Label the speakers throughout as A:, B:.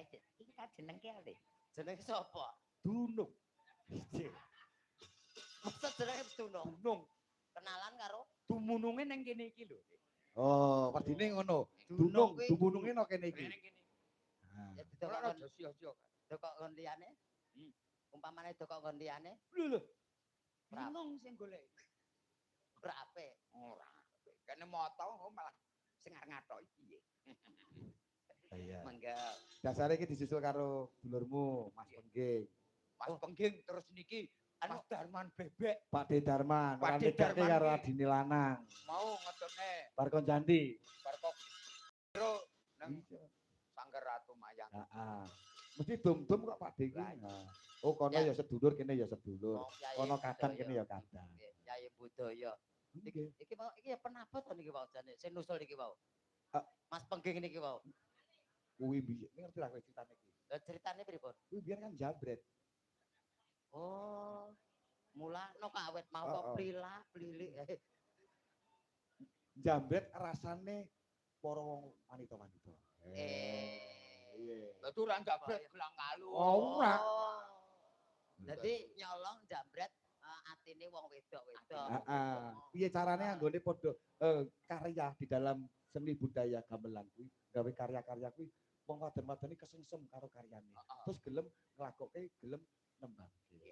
A: Iki kan jeneng ki ale. Jeneng sapa?
B: Dunung.
A: Maksud jenenge Dunung.
B: Dunung.
A: Kenalan karo
B: Dumununge ning kene iki lho. Oh, padine ngono. Dunung, dumununge nang kene iki.
A: Ya didokok sia-sia. Dokok kon liyane? Umpamane dokok kon liyane?
B: Lho. Bingung sing golek.
A: Ora apik.
B: Ora. Kene moto malah sing ngatok piye. Iya.
A: Mangga.
B: Dasare iki disusul karo dulurmu, Mas Pengging.
C: Mas Pengging terus niki Mas Darman Bebek.
B: Pak De Darman,
C: Pak De Darman
B: karo Adine Lanang.
C: Mau ngetone
B: Bar Konjanti.
C: bar kok karo nang Sanggar Ratu Mayang.
B: Heeh. Mesti dum-dum kok Pak De iki. Oh, kono ya sedulur, kene ya sedulur. Kono kadang kene ya kadang.
A: Yai budaya. Iki mau iki ya penabot to niki wae jane. Sing nusul niki wae. Mas Pengging niki wae.
B: Kuwi biyen ngerti lah kowe critane iki.
A: Lah ceritane pripun?
B: Kuwi biyen kan jambret.
A: Oh. Mulane kawet mau kok plila-plili.
B: Jambret rasane para wong wanita-wanita.
C: Lha tuh ora jambret gelang kalu.
B: Oh, ora.
A: Dadi nyolong jambret atine wong wedok-wedok.
B: Heeh. Piye carane anggone padha karya di dalam seni budaya gamelan kuwi, gawe karya-karya kuwi wong wadon-wadon iki kesengsem karo karyane. Terus gelem nglakoke, gelem nembangke.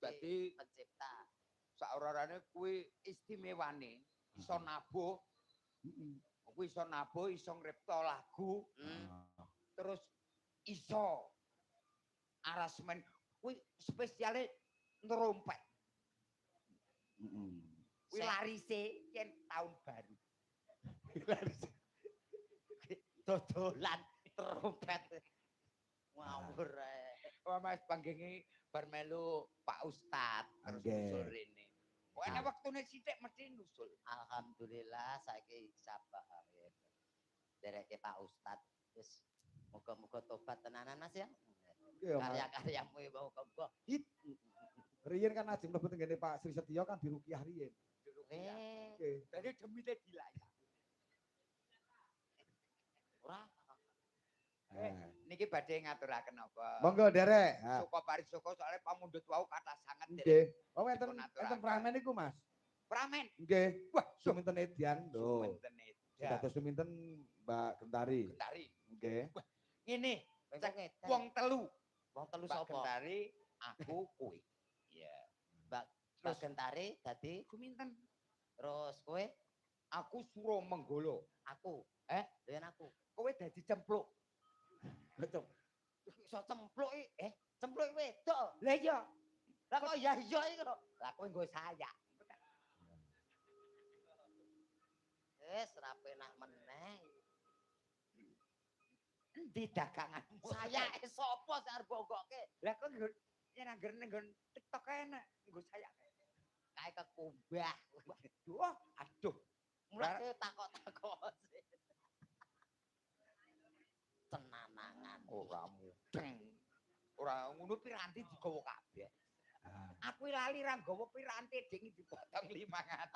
C: Dadi
A: pencipta.
C: Saorane kuwi istimewane iso nabuh. Kuwi iso nabuh, iso ngripta lagu. Terus iso arasmen kuwi spesiale ngerompet. Kuwi larise yen tahun baru.
A: Dodolan trompet. Ngawur ae.
C: Oh Mas Panggingi bar melu Pak Ustad terus nusul rene. Kok ana wektune sithik mesti nusul.
A: Alhamdulillah saiki sabah dereke Pak Ustad. Wis muga-muga tobat tenanan Mas ya. Karya-karyamu muga-muga hit.
B: Riyen kan ajeng mlebu tenggene Pak Sri Setyo kan diruqyah riyen.
C: Dadi demite dilayak.
A: Ora.
C: Niki badhe ngaturaken apa?
B: Monggo derek.
C: Suka parisoko soalnya pamundhut wau kathah sanget.
B: Nggih. Oh enten pramen niku Mas.
C: Pramen.
B: Nggih. Wah, suminten edian lho.
C: Suminten edian.
B: Dados suminten Mbak Gentari.
C: Gentari.
B: Nggih.
C: Ngene, wong telu.
A: Wong telu
C: sapa?
A: sapa?
C: Gentari, aku, kowe. Iya.
A: Mbak Gentari dadi
C: suminten.
A: Terus kowe?
C: Aku Suro Menggolo.
A: Aku. Doyan aku.
C: Kowe dadi cempluk.
A: Betul. Iso cempluk cempluk wedok.
C: Lah iya.
A: Lah kok ya iya iki kok. Lah kowe nggo saya. Wis ra penak meneh.
C: Endi daganganmu?
A: Saya sapa sing arep bogoke?
C: Lah kok yen angger nggon TikTok enak nggo saya.
A: Kae kekumbah.
C: Aduh.
A: Mulane takok-takok. Tenanangan
C: ora mudeng. Ora ngono piranti digawa kabeh. Aku lali ra nggawa piranti ding dipotong 500.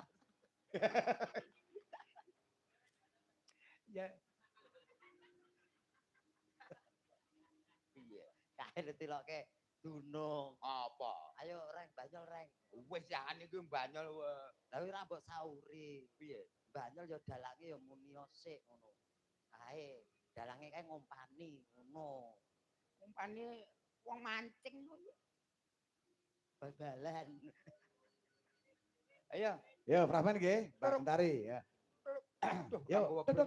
C: Ya.
A: Piye? Kae ditilokke dunung.
C: Apa?
A: Ayo reng banyol reng.
C: Wis jangan iku banyol wae.
A: Lah ora mbok sauri. Piye? Banyol ya dalange ya muni sik ngono. Kae dalange kae ngompani ngono.
C: Ngompani wong mancing ngono.
A: Bal-balan.
C: Ayo.
B: Yo, pramen nggih, Mbak Gentari ya. Yo,
C: tetep.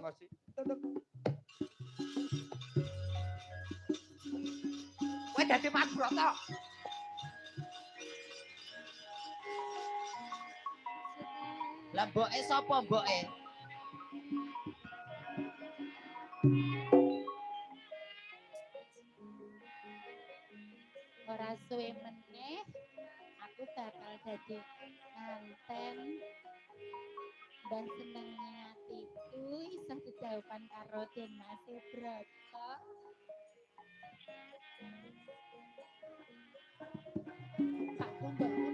C: Kowe dadi Mas Broto.
A: Lah mboke sapa mboke?
D: Ora suwe meneh aku bakal dadi nganten dan senengnya hatiku iso dijauhkan karo Den Mas Broto. Pak Kumbang